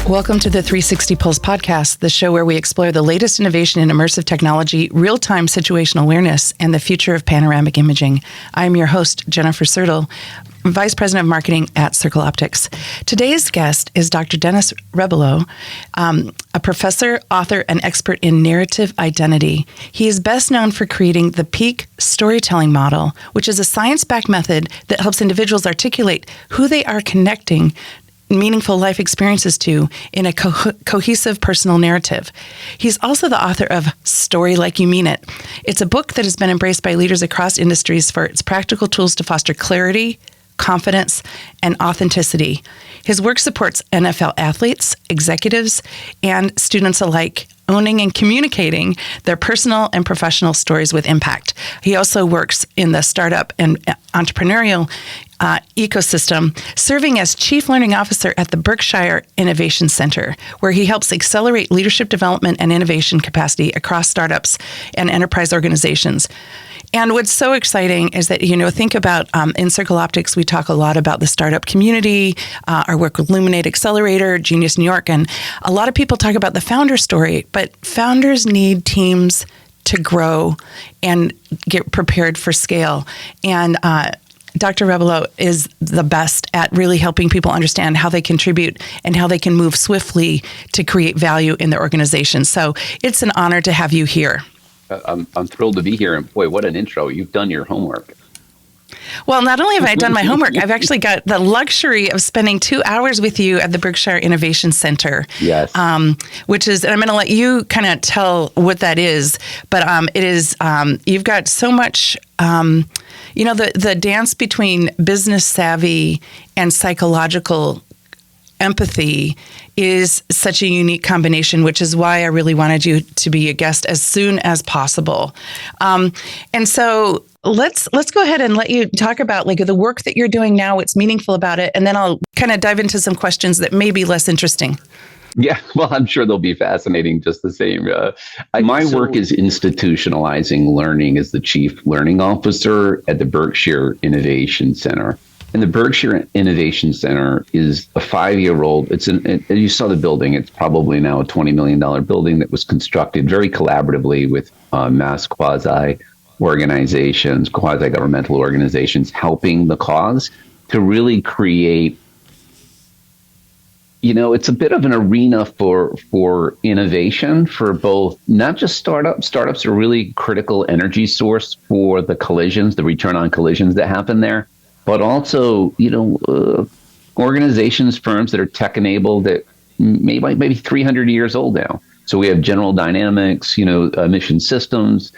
Welcome to the 360 Pulse podcast, the show where we explore the latest innovation in immersive technology, real-time situational awareness, and the future of panoramic imaging. I'm your host, Jennifer Sertle, Vice President of Marketing at Circle Optics. Today's guest is Dr. Dennis Rebelo, a professor, author, and expert in narrative identity. He is best known for creating the peak storytelling model, which is a science-backed method that helps individuals articulate who they are connecting meaningful life experiences to in a cohesive personal narrative. He's also the author of Story Like You Mean It. It's a book that has been embraced by leaders across industries for its practical tools to foster clarity, confidence, and authenticity. His work supports NFL athletes, executives, and students alike, owning and communicating their personal and professional stories with impact. He also works in the startup and entrepreneurial ecosystem, serving as Chief Learning Officer at the Berkshire Innovation Center, where he helps accelerate leadership development and innovation capacity across startups and enterprise organizations. And what's so exciting is that, think about in Circle Optics, we talk a lot about the startup community, our work with Luminate Accelerator, Genius New York, and a lot of people talk about the founder story, but founders need teams to grow and get prepared for scale. And Dr. Rebelo is the best at really helping people understand how they contribute and how they can move swiftly to create value in their organization. So it's an honor to have you here. I'm thrilled to be here. And boy, what an intro. You've done your homework. Well, not only have I done my homework, I've actually got the luxury of spending 2 hours with you at the Berkshire Innovation Center. Yes. Which is, and I'm going to let you kind of tell what that is, but it is, you've got so much, the dance between business savvy and psychological empathy is such a unique combination, which is why I really wanted you to be a guest as soon as possible. And so let's go ahead and let you talk about the work that you're doing now, what's meaningful about it, and then I'll kind of dive into some questions that may be less interesting. Yeah, well, I'm sure they'll be fascinating just the same. My work is institutionalizing learning as the Chief Learning Officer at the Berkshire Innovation Center. And the Berkshire Innovation Center is a 5-year-old. You saw the building. It's probably now a $20 million building that was constructed very collaboratively with mass quasi-governmental organizations helping the cause to really create. It's a bit of an arena for innovation for both, not just startups. Startups are really critical energy source for the return on collisions that happen there. But also, organizations, firms that are tech-enabled that maybe 300 years old now. So we have General Dynamics, Mission Systems.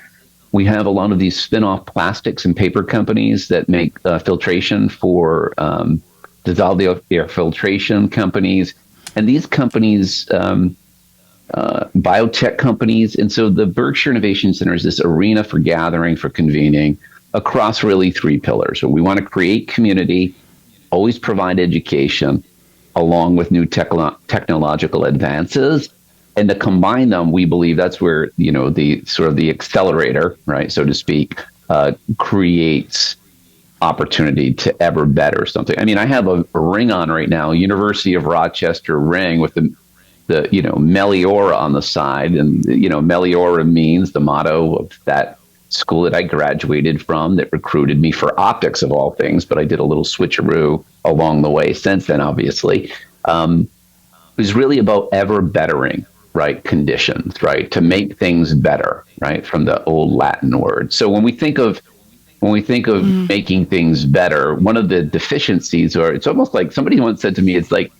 We have a lot of these spin-off plastics and paper companies that make filtration for dissolved air filtration companies. And these companies, biotech companies. And so the Berkshire Innovation Center is this arena for gathering, for convening, across really 3 pillars. So we want to create community, always provide education, along with new technological advances. And to combine them, we believe that's where, the sort of the accelerator, right, so to speak, creates opportunity to ever better something. I mean, I have a ring on right now, University of Rochester ring with the Meliora on the side. And, Meliora means the motto of that school that I graduated from that recruited me for optics of all things, but I did a little switcheroo along the way since then, obviously. It was really about ever bettering, right, conditions, right, to make things better, right, from the old Latin word. So when we think of making things better, one of the deficiencies, or it's almost like somebody once said to me, it's like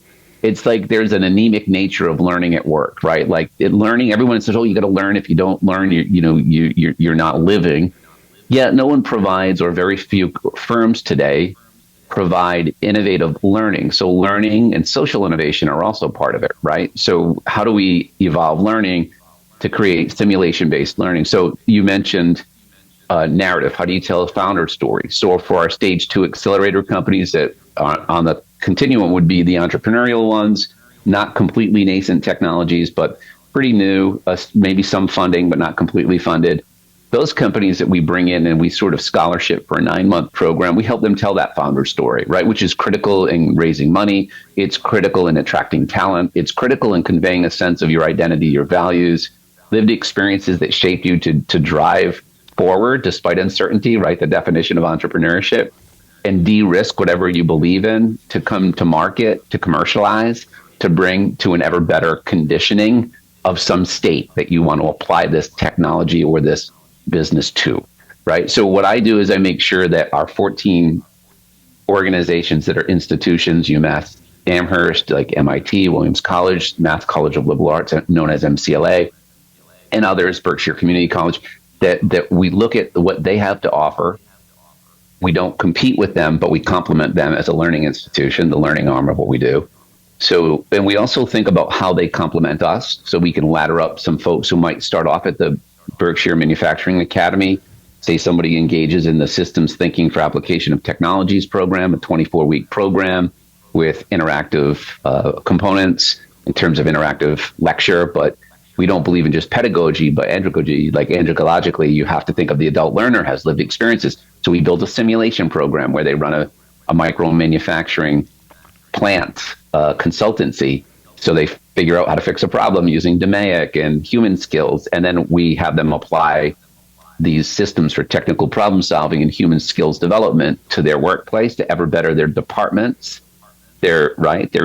there's an anemic nature of learning at work, right? Like learning, everyone says, "Oh, you got to learn. If you don't learn, you're not living." Yet no one provides, or very few firms today provide innovative learning. So learning and social innovation are also part of it, right? So how do we evolve learning to create simulation-based learning? So you mentioned narrative. How do you tell a founder story? So for our stage 2 accelerator companies that are on the continuum would be the entrepreneurial ones, not completely nascent technologies, but pretty new, maybe some funding, but not completely funded. those companies that we bring in and we sort of scholarship for a 9-month program, we help them tell that founder story, right? Which is critical in raising money. It's critical in attracting talent. It's critical in conveying a sense of your identity, your values, lived experiences that shaped you to drive forward despite uncertainty, right? The definition of entrepreneurship, and de-risk whatever you believe in to come to market, to commercialize, to bring to an ever better conditioning of some state that you want to apply this technology or this business to, right? So what I do is I make sure that our 14 organizations that are institutions, UMass Amherst, like MIT, Williams College, Mass College of Liberal Arts, known as MCLA, and others, Berkshire Community College, that we look at what they have to offer. We don't compete with them, but we complement them as a learning institution, the learning arm of what we do. So, and we also think about how they complement us, so we can ladder up some folks who might start off at the Berkshire Manufacturing Academy. Say somebody engages in the Systems Thinking for Application of Technologies program, a 24-week program with interactive components in terms of interactive lecture. But we don't believe in just pedagogy, but andragogy. Like andragogically, you have to think of the adult learner has lived experiences. So we build a simulation program where they run a micro manufacturing plant consultancy. So they figure out how to fix a problem using DMAIC and human skills. And then we have them apply these systems for technical problem solving and human skills development to their workplace to ever better their departments, their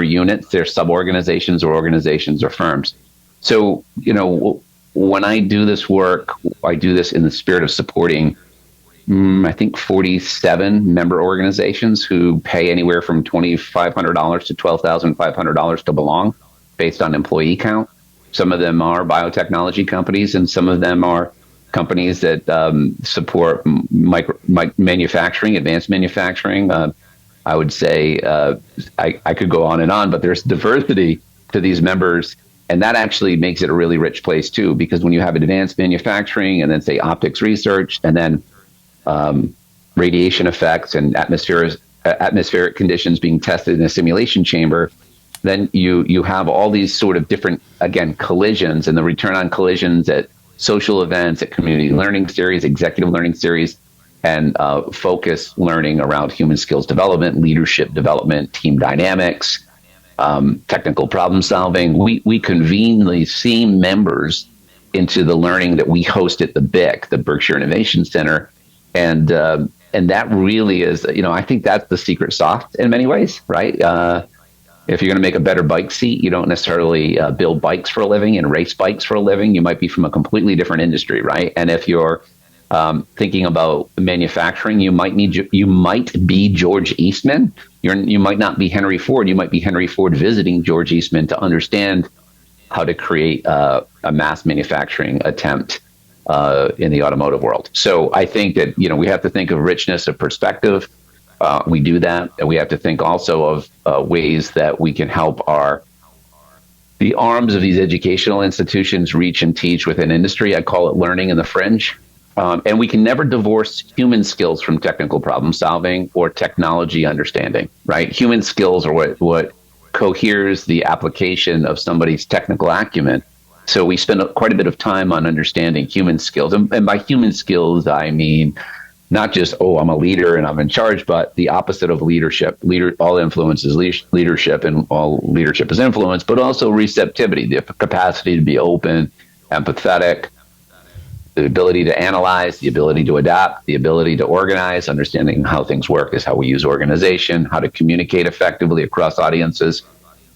units, their sub-organizations or organizations or firms. So, when I do this work, I do this in the spirit of supporting, I think, 47 member organizations who pay anywhere from $2,500 to $12,500 to belong based on employee count. Some of them are biotechnology companies, and some of them are companies that support manufacturing, advanced manufacturing. I would say I could go on and on, but there's diversity to these members. And that actually makes it a really rich place, too, because when you have advanced manufacturing and then, say, optics research and then radiation effects and atmospheric conditions being tested in a simulation chamber, then you have all these sort of different, again, collisions, and the return on collisions at social events, at community learning series, executive learning series, and focus learning around human skills development, leadership development, team dynamics, technical problem solving. We convene these same members into the learning that we host at the BIC, the Berkshire Innovation Center. And that really is, I think that's the secret sauce in many ways, right? If you're going to make a better bike seat, you don't necessarily build bikes for a living and race bikes for a living. You might be from a completely different industry, right? And if you're thinking about manufacturing, you might be George Eastman. You might not be Henry Ford. You might be Henry Ford visiting George Eastman to understand how to create a mass manufacturing attempt in the automotive world. So I think that, we have to think of richness of perspective. We do that. And we have to think also of ways that we can help the arms of these educational institutions reach and teach within industry. I call it learning in the fringe. And we can never divorce human skills from technical problem solving or technology understanding, right? Human skills are what coheres the application of somebody's technical acumen. So we spend quite a bit of time on understanding human skills. And by human skills, I mean not just, I'm a leader and I'm in charge, but the opposite of leadership. All influence is leadership, and all leadership is influence, but also receptivity, the capacity to be open, empathetic, the ability to analyze, the ability to adapt, the ability to organize. Understanding how things work is how we use organization, how to communicate effectively across audiences.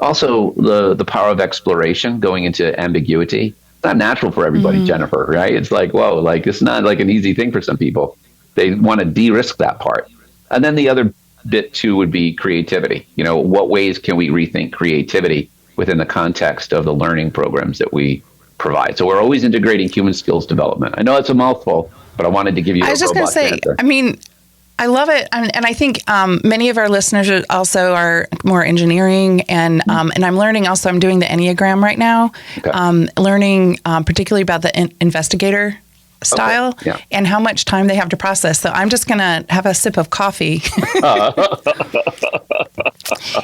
Also, the power of exploration, going into ambiguity. It's not natural for everybody, Jennifer, right? It's like, whoa, it's not like an easy thing for some people. They want to de-risk that part. And then the other bit, too, would be creativity. What ways can we rethink creativity within the context of the learning programs that we provide? So we're always integrating human skills development. I know it's a mouthful, but I wanted to give you I was just going to say, answer. I love it. And I think many of our listeners also are more engineering. And I'm learning also, I'm doing the Enneagram right now, learning particularly about the investigator style and how much time they have to process. So I'm just going to have a sip of coffee.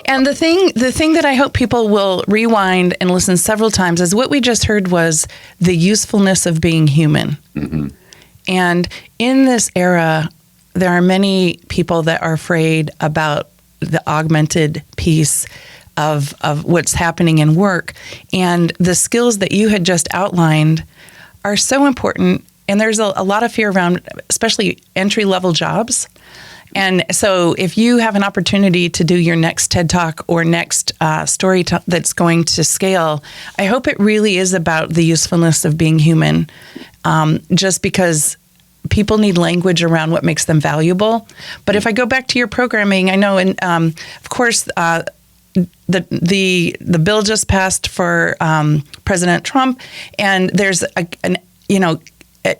And the thing that I hope people will rewind and listen several times is what we just heard was the usefulness of being human. Mm-hmm. And in this era, there are many people that are afraid about the augmented piece of what's happening in work. And the skills that you had just outlined are so important. And there's a lot of fear around, especially entry-level jobs. And so if you have an opportunity to do your next TED Talk or next story that's going to scale, I hope it really is about the usefulness of being human, just because people need language around what makes them valuable. But if I go back to your programming, I know, and of course, the bill just passed for President Trump, and there's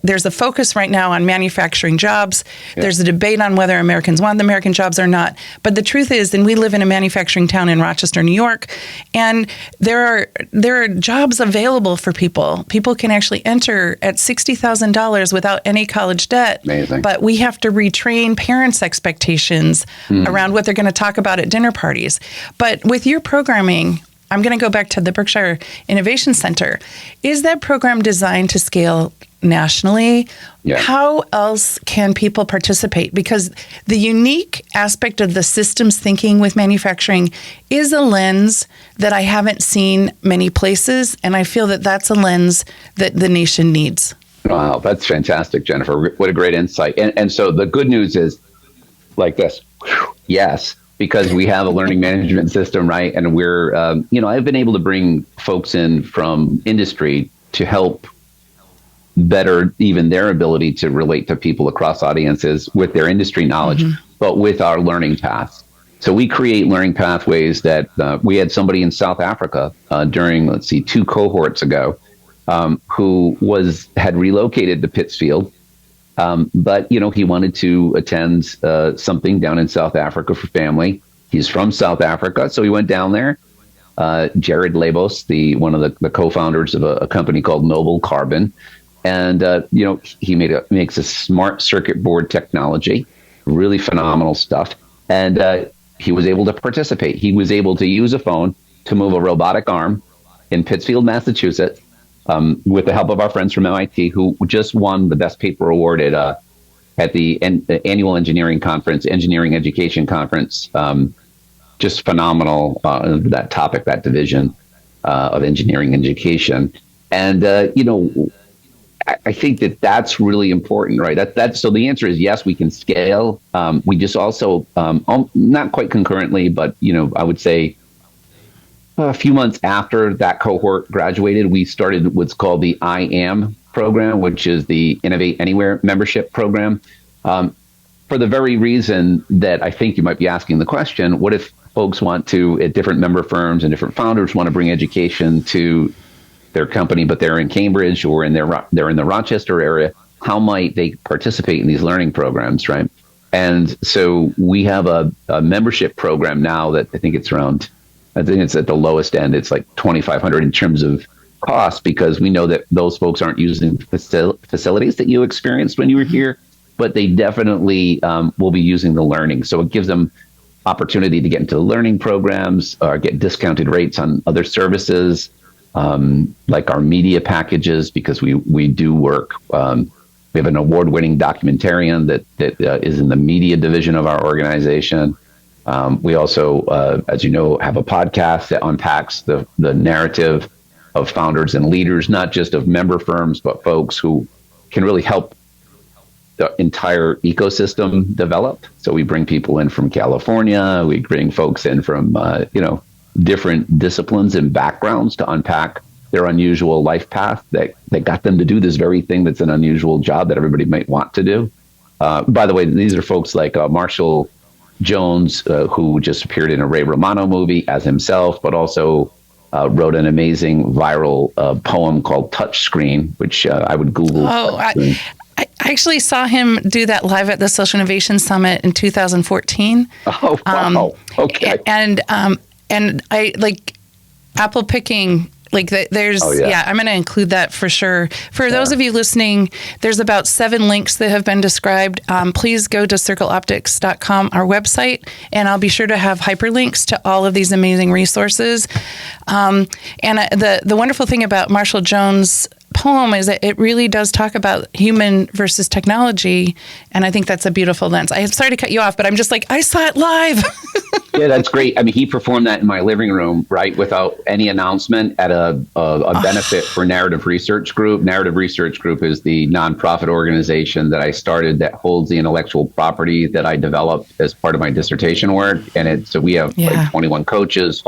there's a focus right now on manufacturing jobs. Yeah. There's a debate on whether Americans want the American jobs or not. But the truth is, and we live in a manufacturing town in Rochester, New York, and there are jobs available for people. People can actually enter at $60,000 without any college debt. Amazing. But we have to retrain parents' expectations around what they're going to talk about at dinner parties. But with your programming, I'm going to go back to the Berkshire Innovation Center. Is that program designed to scale nationally? Yeah. How else can people participate? Because the unique aspect of the systems thinking with manufacturing is a lens that I haven't seen many places, and I feel that that's a lens that the nation needs. Wow, that's fantastic, Jennifer. What a great insight. And so the good news is like this. Yes, because we have a learning management system, right? And we're, I've been able to bring folks in from industry to help better even their ability to relate to people across audiences with their industry knowledge, but with our learning paths. So we create learning pathways that we had somebody in South Africa during, 2 cohorts ago, who had relocated to Pittsfield. But, he wanted to attend something down in South Africa for family. He's from South Africa, so he went down there. Jared Labos, one of the co-founders of a company called Noble Carbon. And, he makes a smart circuit board technology, really phenomenal stuff. And he was able to participate. He was able to use a phone to move a robotic arm in Pittsfield, Massachusetts, with the help of our friends from MIT, who just won the Best Paper Award at the annual engineering education conference. Just phenomenal, that topic, that division of engineering education. And, I think that's really important, right? So the answer is yes, we can scale. We just also, not quite concurrently, but, I would say a few months after that cohort graduated, we started what's called the I AM program, which is the Innovate Anywhere membership program. For the very reason that I think you might be asking the question, what if folks want to, at different member firms and different founders, want to bring education to their company, but they're in Cambridge or they're in the Rochester area? How might they participate in these learning programs, right? And so we have a membership program now that I think it's at the lowest end. It's like $2,500 in terms of cost, because we know that those folks aren't using facilities that you experienced when you were here, but they definitely will be using the learning. So it gives them opportunity to get into the learning programs or get discounted rates on other services, like our media packages, because we do work. We have an award-winning documentarian that is in the media division of our organization. We also, as you know, have a podcast that unpacks the narrative of founders and leaders, not just of member firms, but folks who can really help the entire ecosystem develop. So we bring people in from California. We bring folks in from, different disciplines and backgrounds to unpack their unusual life path that got them to do this very thing that's an unusual job that everybody might want to do. By the way, these are folks like Marshall Jones, who just appeared in a Ray Romano movie as himself, but also wrote an amazing viral poem called Touchscreen, which I would Google. Oh, I actually saw him do that live at the Social Innovation Summit in 2014. Oh, wow. Okay. And I like apple picking. Like there's, I'm going to include that for sure. For those of you listening, there's about 7 links that have been described. Please go to circleoptics.com, our website, and I'll be sure to have hyperlinks to all of these amazing resources. And the wonderful thing about Marshall Jones' home is that it really does talk about human versus technology. And I think that's a beautiful lens. I'm sorry to cut you off, but I'm just like, I saw it live. Yeah, that's great. I mean, he performed that in my living room, right, without any announcement at a benefit for Narrative Research Group. Narrative Research Group is the nonprofit organization that I started that holds the intellectual property that I developed as part of my dissertation work. And so we have like 21 coaches,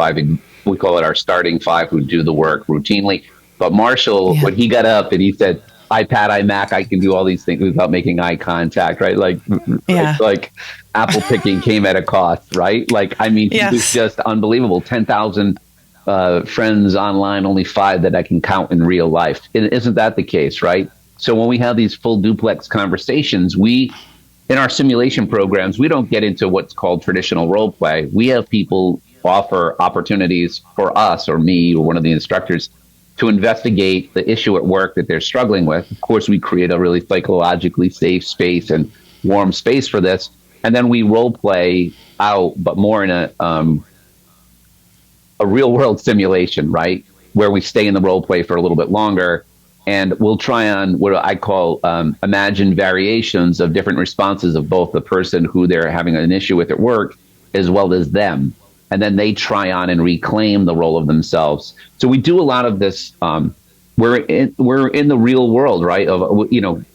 we call it our starting 5 who do the work routinely. But Marshall, when he got up and he said, iPad, iMac, I can do all these things without making eye contact, right? Like apple picking came at a cost, right? Like, I mean, he was just unbelievable. 10,000 friends online, only 5 that I can count in real life. Isn't that the case, right? So when we have these full duplex conversations, in our simulation programs, we don't get into what's called traditional role play. We have people offer opportunities for us or me or one of the instructors to investigate the issue at work that they're struggling with. Of course, we create a really psychologically safe space and warm space for this. And then we role play out, but more in a real world simulation, right? Where we stay in the role play for a little bit longer. And we'll try on what I call imagined variations of different responses of both the person who they're having an issue with at work, as well as them. And then they try on and reclaim the role of themselves. So we do a lot of this. We're in the real world, right?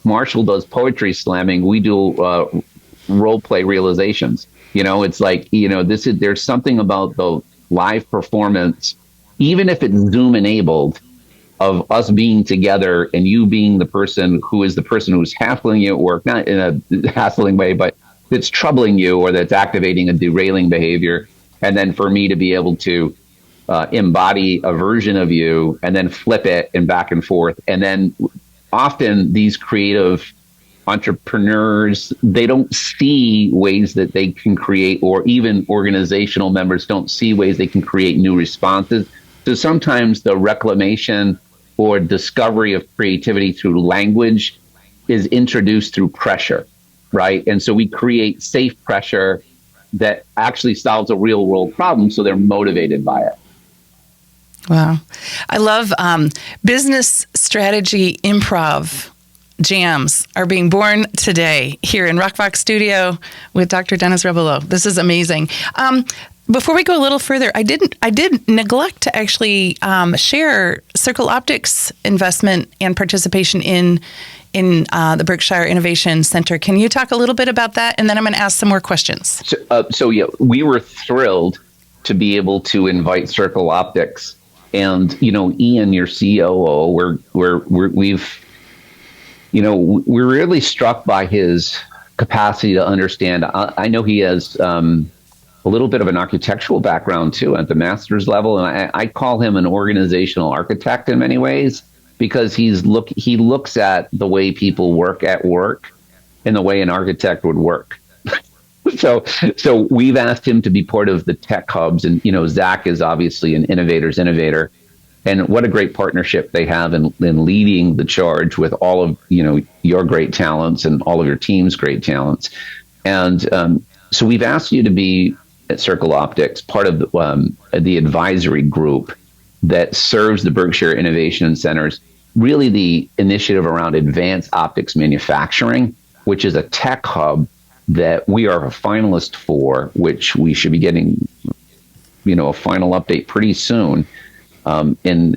Marshall does poetry slamming. We do role play realizations. It's like, there's something about the live performance, even if it's Zoom enabled, of us being together and you being the person who's hassling you at work, not in a hassling way, but that's troubling you or that's activating a derailing behavior. And then for me to be able to embody a version of you and then flip it and back and forth. And then often these creative entrepreneurs, they don't see ways that they can create, or even organizational members don't see ways they can create new responses. So sometimes the reclamation or discovery of creativity through language is introduced through pressure, right? And so we create safe pressure that actually solves a real world problem, so they're motivated by it. Wow. I love business strategy improv jams are being born today here in Rockvox Studio with Dr. Dennis Rebelo. This is amazing. Before we go a little further, I did neglect to actually share Circle Optics investment and participation in the Berkshire Innovation Center. Can you talk a little bit about that? And then I'm going to ask some more questions. So we were thrilled to be able to invite Circle Optics, and Ian, your COO, we're really struck by his capacity to understand. I know he has a little bit of an architectural background too at the master's level, and I call him an organizational architect in many ways, because he looks at the way people work at work in the way an architect would work. So we've asked him to be part of the tech hubs, and Zach is obviously an innovator's innovator, and what a great partnership they have in leading the charge with all of your great talents and all of your team's great talents. And so we've asked you to be at Circle Optics part of the advisory group that serves the Berkshire Innovation Centers, really the initiative around advanced optics manufacturing, which is a tech hub that we are a finalist for, which we should be getting, a final update pretty soon. And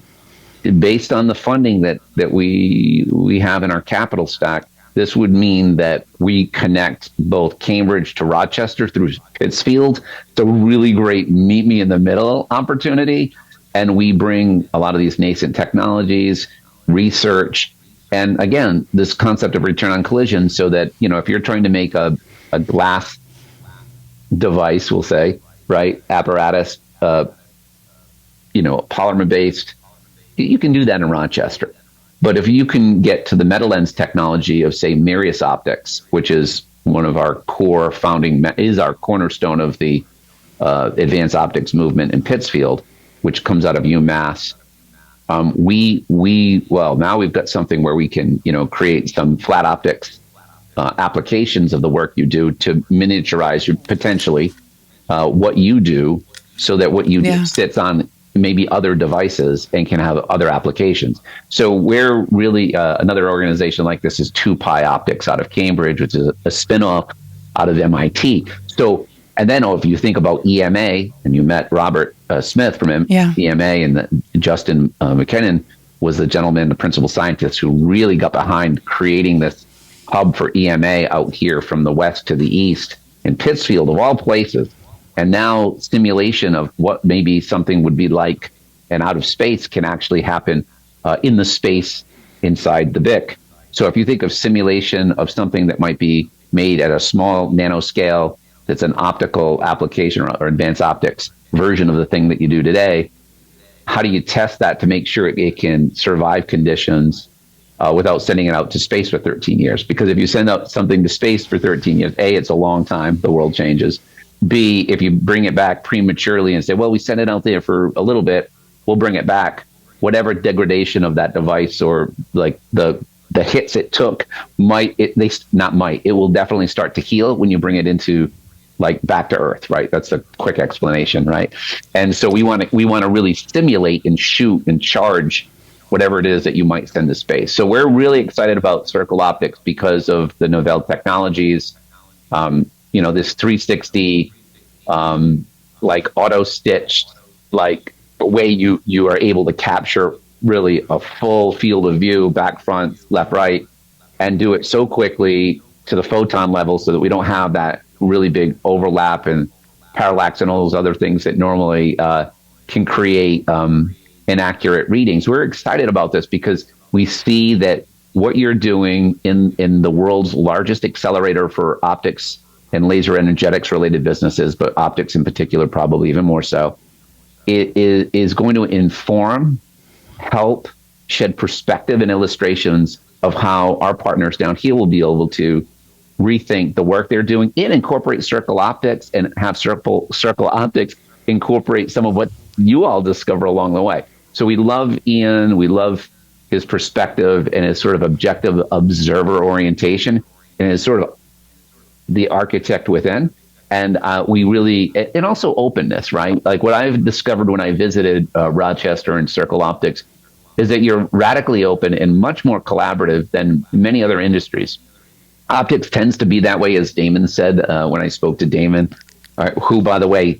based on the funding that we have in our capital stack, this would mean that we connect both Cambridge to Rochester through Pittsfield. It's a really great meet me in the middle opportunity. And we bring a lot of these nascent technologies, research, and again, this concept of return on collision, so that, if you're trying to make a glass device, we'll say, right, apparatus, polymer-based, you can do that in Rochester. But if you can get to the metal lens technology of, say, Marius Optics, which is one of our core is our cornerstone of the advanced optics movement in Pittsfield, which comes out of UMass, now we've got something where we can, create some flat optics applications of the work you do to miniaturize potentially what you do, so that what you do sits on maybe other devices and can have other applications. So we're really another organization like this is 2Pi Optics out of Cambridge, which is a spinoff out of MIT. So, and then if you think about EMA, and you met Robert Smith from EMA, and Justin McKinnon was the gentleman, the principal scientist who really got behind creating this hub for EMA out here from the west to the east in Pittsfield, of all places. And now simulation of what maybe something would be like and out of space can actually happen in the space inside the BIC. So if you think of simulation of something that might be made at a small nanoscale, that's an optical application or advanced optics version of the thing that you do today, how do you test that to make sure it can survive conditions without sending it out to space for 13 years? Because if you send out something to space for 13 years, A, it's a long time, the world changes. B, if you bring it back prematurely and say, well, we sent it out there for a little bit, we'll bring it back, whatever degradation of that device or like the hits it took it will definitely start to heal when you bring it into like back to Earth, right? That's a quick explanation, right? And so we want to really stimulate and shoot and charge whatever it is that you might send to space. So we're really excited about Circle Optics because of the Novell technologies. This 360, like auto stitched, like way you are able to capture really a full field of view, back, front, left, right, and do it so quickly to the photon level so that we don't have that really big overlap and parallax and all those other things that normally can create inaccurate readings. We're excited about this because we see that what you're doing in the world's largest accelerator for optics and laser energetics related businesses, but optics in particular, probably even more so, it is going to inform, help, shed perspective and illustrations of how our partners down here will be able to rethink the work they're doing and incorporate Circle Optics and have Circle Optics incorporate some of what you all discover along the way. So we love Ian, we love his perspective and his sort of objective observer orientation and his sort of the architect within. And we really, and also openness, right? Like what I've discovered when I visited Rochester and Circle Optics is that you're radically open and much more collaborative than many other industries. Optics tends to be that way, as Damon said when I spoke to Damon, who, by the way,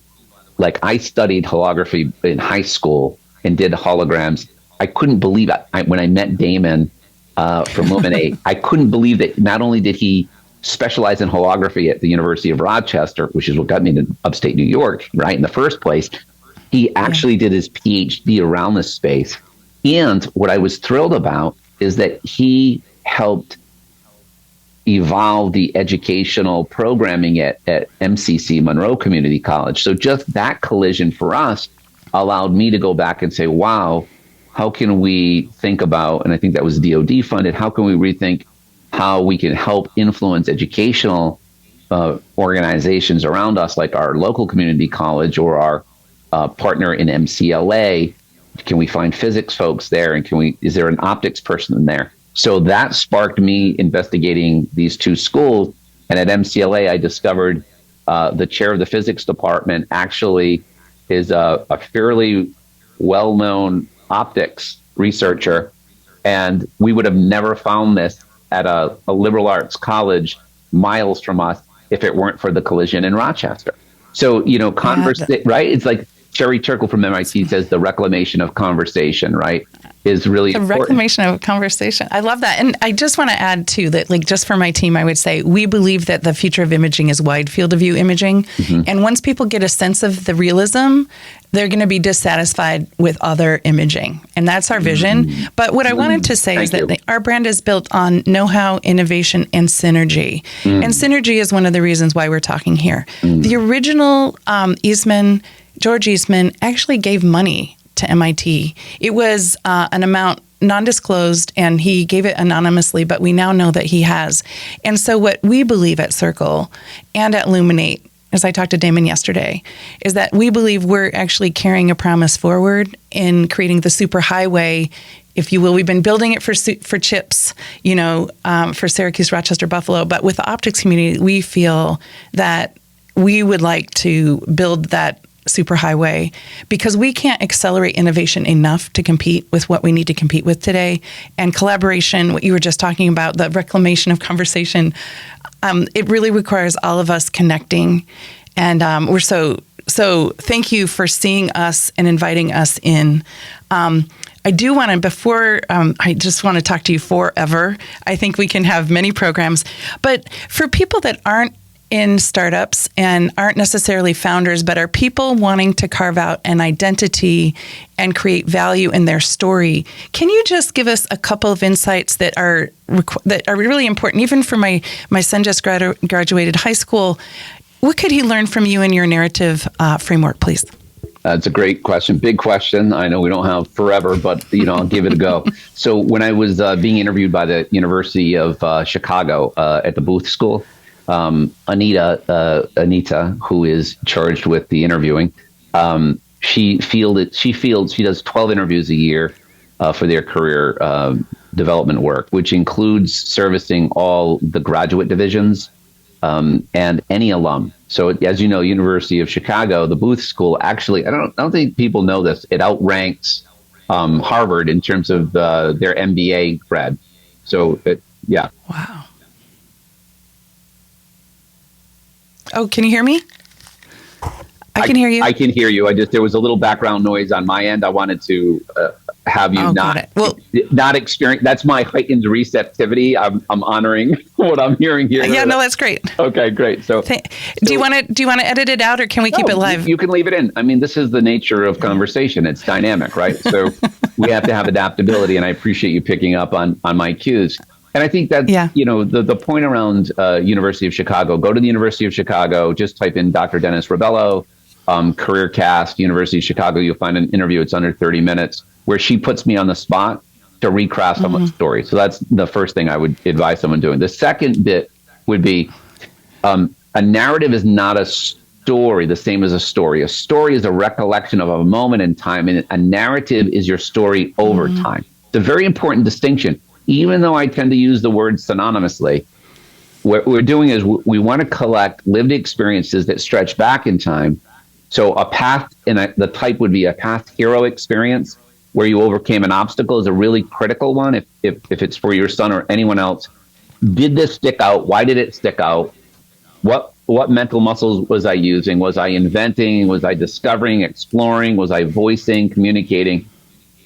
like I studied holography in high school and did holograms. I couldn't believe it. When I met Damon from Luminate, I couldn't believe that not only did he specialize in holography at the University of Rochester, which is what got me to upstate New York, right, in the first place, he actually did his PhD around this space. And what I was thrilled about is that he helped evolve the educational programming at MCC, Monroe Community College. So just that collision for us allowed me to go back and say, wow, how can we think about, and I think that was DOD funded, how can we rethink how we can help influence educational organizations around us, like our local community college or our partner in MCLA. Can we find physics folks there? And is there an optics person in there? So that sparked me investigating these two schools. And at MCLA, I discovered the chair of the physics department actually is a fairly well-known optics researcher. And we would have never found this at a liberal arts college miles from us if it weren't for the collision in Rochester. So, right? It's like Sherry Turkle from MIT says the reclamation of conversation, right, is really important. Reclamation of conversation. I love that. And I just want to add, too, that like just for my team, I would say we believe that the future of imaging is wide field of view imaging. Mm-hmm. And once people get a sense of the realism, they're going to be dissatisfied with other imaging. And that's our vision. Mm-hmm. But what I wanted to say is that our brand is built on know-how, innovation, and synergy. Mm-hmm. And synergy is one of the reasons why we're talking here. Mm-hmm. The original George Eastman actually gave money to MIT. It was an amount non-disclosed, and he gave it anonymously, but we now know that he has. And so what we believe at Circle and at Luminate, as I talked to Damon yesterday, is that we believe we're actually carrying a promise forward in creating the superhighway, if you will. We've been building it for chips, for Syracuse, Rochester, Buffalo. But with the optics community, we feel that we would like to build that superhighway, because we can't accelerate innovation enough to compete with what we need to compete with today. And collaboration, what you were just talking about, the reclamation of conversation, it really requires all of us connecting. And we're so thank you for seeing us and inviting us in. I do want to, before, I just want to talk to you forever. I think we can have many programs. But for people that aren't in startups and aren't necessarily founders, but are people wanting to carve out an identity and create value in their story, can you just give us a couple of insights that are really important? Even for my son just graduated high school. What could he learn from you in your narrative framework, please? That's a great question. Big question. I know we don't have forever, but I'll give it a go. So when I was being interviewed by the University of Chicago at the Booth School, Anita, who is charged with the interviewing, she does 12 interviews a year for their career development work, which includes servicing all the graduate divisions and any alum. So as you know, University of Chicago, the Booth School, actually, I don't think people know this. It outranks Harvard in terms of their MBA grad. So yeah. Wow. Oh, can you hear me? I can hear you. I can hear you. There was a little background noise on my end. I wanted to have you not experience. That's my heightened receptivity. I'm honoring what I'm hearing here. Yeah, no, that's great. Okay, great. So, do you want to edit it out, or can we keep it live? You can leave it in. I mean, this is the nature of conversation. It's dynamic, right? So we have to have adaptability, and I appreciate you picking up on my cues. And I think that, the point around University of Chicago, go to the University of Chicago, just type in Dr. Dennis Rebelo, career cast, University of Chicago. You'll find an interview. It's under 30 minutes where she puts me on the spot to recraft someone's story. So that's the first thing I would advise someone doing. The second bit would be a narrative is not a story the same as a story. A story is a recollection of a moment in time, and a narrative is your story over time. It's a very important distinction. Even though I tend to use the word synonymously, what we're doing is we want to collect lived experiences that stretch back in time. So a path, the type would be a past hero experience where you overcame an obstacle is a really critical one. If it's for your son or anyone else, did this stick out? Why did it stick out? What mental muscles was I using? Was I inventing? Was I discovering, exploring? Was I voicing, communicating?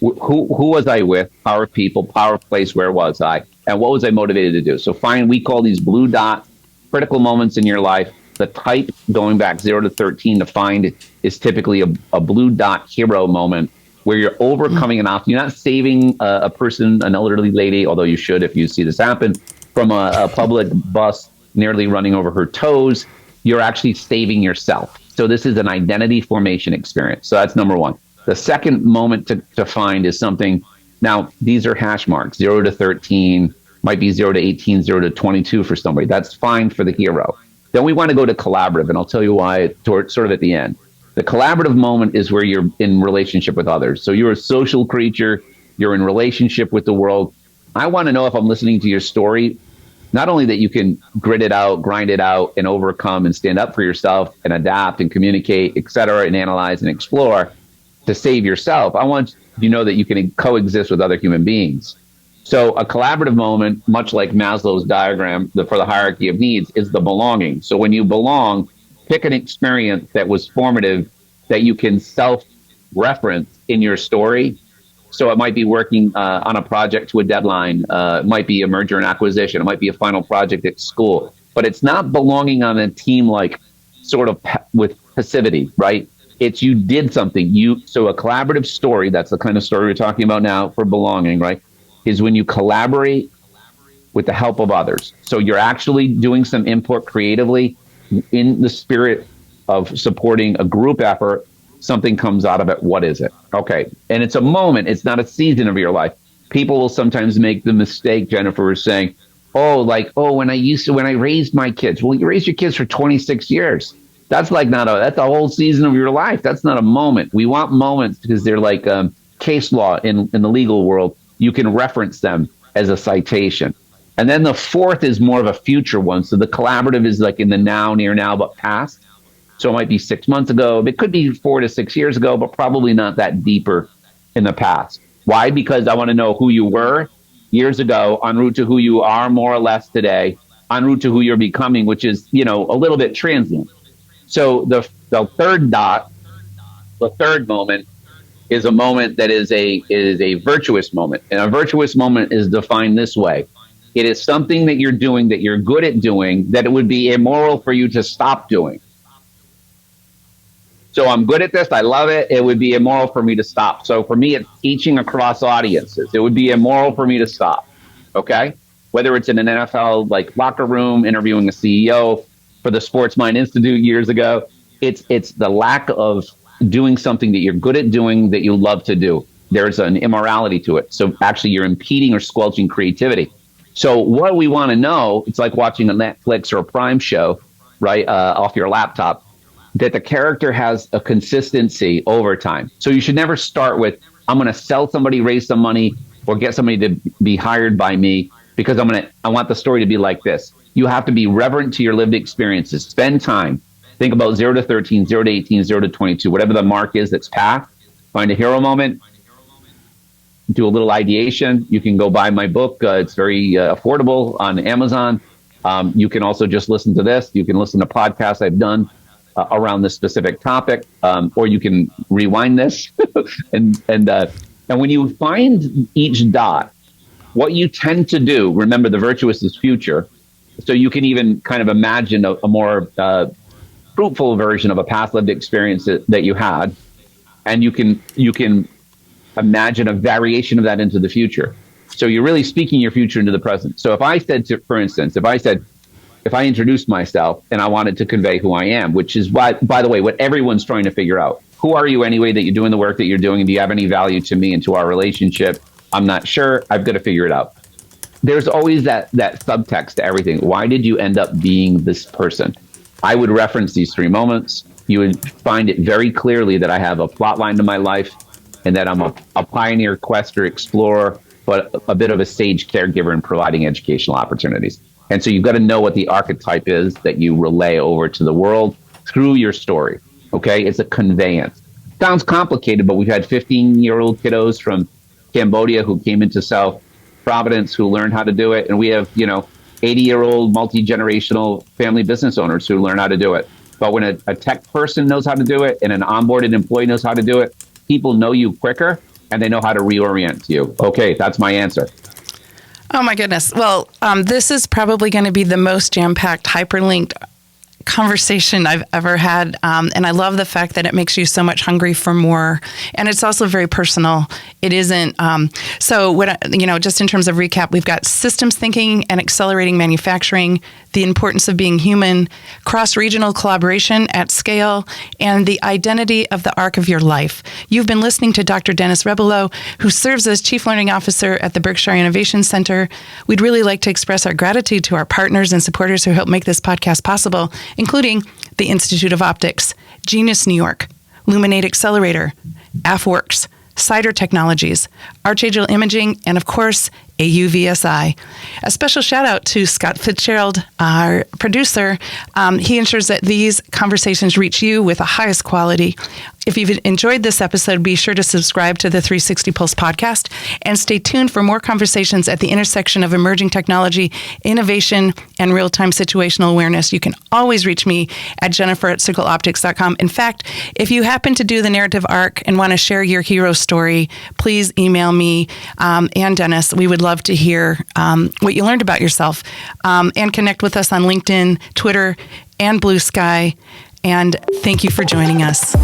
Who was I with? Power of people, power of place, where was I? And what was I motivated to do? So we call these blue dot critical moments in your life. The type going back 0 to 13 to find is typically a blue dot hero moment where you're overcoming an obstacle. You're not saving a person, an elderly lady, although you should if you see this happen, from a public bus nearly running over her toes. You're actually saving yourself. So this is an identity formation experience. So that's number one. The second moment to find is something. Now, these are hash marks, 0 to 13, might be 0 to 18, 0 to 22 for somebody. That's fine for the hero. Then we want to go to collaborative, and I'll tell you why sort of at the end. The collaborative moment is where you're in relationship with others. So you're a social creature. You're in relationship with the world. I want to know, if I'm listening to your story, not only that you can grit it out, grind it out, and overcome and stand up for yourself and adapt and communicate, et cetera, and analyze and explore to save yourself. I want you to know that you can coexist with other human beings. So a collaborative moment, much like Maslow's diagram for the hierarchy of needs, is the belonging. So when you belong, pick an experience that was formative that you can self-reference in your story. So it might be working on a project to a deadline. It might be a merger and acquisition. It might be a final project at school. But it's not belonging on a team like sort of with passivity, right? It's you did something. So a collaborative story, that's the kind of story we're talking about now for belonging, right? Is when you collaborate with the help of others. So you're actually doing some input creatively in the spirit of supporting a group effort. Something comes out of it. What is it? Okay. And it's a moment. It's not a season of your life. People will sometimes make the mistake, Jennifer, is saying, when I raised my kids. Well, you raised your kids for 26 years. That's that's a whole season of your life. That's not a moment. We want moments because they're like case law in the legal world. You can reference them as a citation. And then the fourth is more of a future one. So the collaborative is like in the now, near now, but past. So it might be 6 months ago. It could be 4 to 6 years ago, but probably not that deeper in the past. Why? Because I want to know who you were years ago en route to who you are more or less today, en route to who you're becoming, which is, a little bit transient. So the third dot, the third moment, is a moment that is a virtuous moment. And a virtuous moment is defined this way. It is something that you're doing, that you're good at doing, that it would be immoral for you to stop doing. So I'm good at this. I love it. It would be immoral for me to stop. So for me, it's teaching across audiences. It would be immoral for me to stop. Okay? Whether it's in an NFL locker room, interviewing a CEO for the Sports Mind Institute years ago, it's the lack of doing something that you're good at doing that you love to do. There's an immorality to it. So actually you're impeding or squelching creativity. So what we want to know, it's like watching a Netflix or a Prime show, right, off your laptop, that the character has a consistency over time. So you should never start with, I'm going to sell somebody, raise some money, or get somebody to be hired by me because I want the story to be like this. You have to be reverent to your lived experiences. Spend time. Think about 0 to 13, 0 to 18, 0 to 22, whatever the mark is that's passed. Find a hero moment. Do a little ideation. You can go buy my book. It's very affordable on Amazon. You can also just listen to this. You can listen to podcasts I've done around this specific topic, or you can rewind this. and when you find each dot, what you tend to do, remember the virtuous is future, so you can even kind of imagine a more fruitful version of a past lived experience that you had, and you can imagine a variation of that into the future. So you're really speaking your future into the present. So if I said, for instance, if I introduced myself and I wanted to convey who I am, which is, by the way, what everyone's trying to figure out. Who are you anyway that you're doing the work that you're doing? And do you have any value to me and to our relationship? I'm not sure. I've got to figure it out. There's always that subtext to everything. Why did you end up being this person? I would reference these 3 moments. You would find it very clearly that I have a plot line to my life and that I'm a pioneer, quester, explorer, but a bit of a sage caregiver in providing educational opportunities. And so you've got to know what the archetype is that you relay over to the world through your story. Okay? It's a conveyance. Sounds complicated, but we've had 15-year-old kiddos from Cambodia who came into South Providence who learned how to do it. And we have, 80-year-old multi-generational family business owners who learn how to do it. But when a tech person knows how to do it and an onboarded employee knows how to do it, people know you quicker and they know how to reorient you. Okay, that's my answer. Oh, my goodness. Well, this is probably going to be the most jam-packed, hyperlinked conversation I've ever had. And I love the fact that it makes you so much hungry for more. And it's also very personal. It isn't. So just in terms of recap, we've got systems thinking and accelerating manufacturing, the importance of being human, cross-regional collaboration at scale, and the identity of the arc of your life. You've been listening to Dr. Dennis Rebelo, who serves as Chief Learning Officer at the Berkshire Innovation Center. We'd really like to express our gratitude to our partners and supporters who help make this podcast possible, including the Institute of Optics, Genius New York, Luminate Accelerator, AFWorks, Cider Technologies, Archangel Imaging, and of course, AUVSI. A special shout out to Scott Fitzgerald, our producer. He ensures that these conversations reach you with the highest quality. If you've enjoyed this episode, be sure to subscribe to the 360 Pulse podcast and stay tuned for more conversations at the intersection of emerging technology, innovation, and real-time situational awareness. You can always reach me at jennifer@circleoptics.com. In fact, if you happen to do the narrative arc and want to share your hero story, please email me and Dennis. We would love to hear what you learned about yourself, and connect with us on LinkedIn, Twitter, and Blue Sky. And thank you for joining us.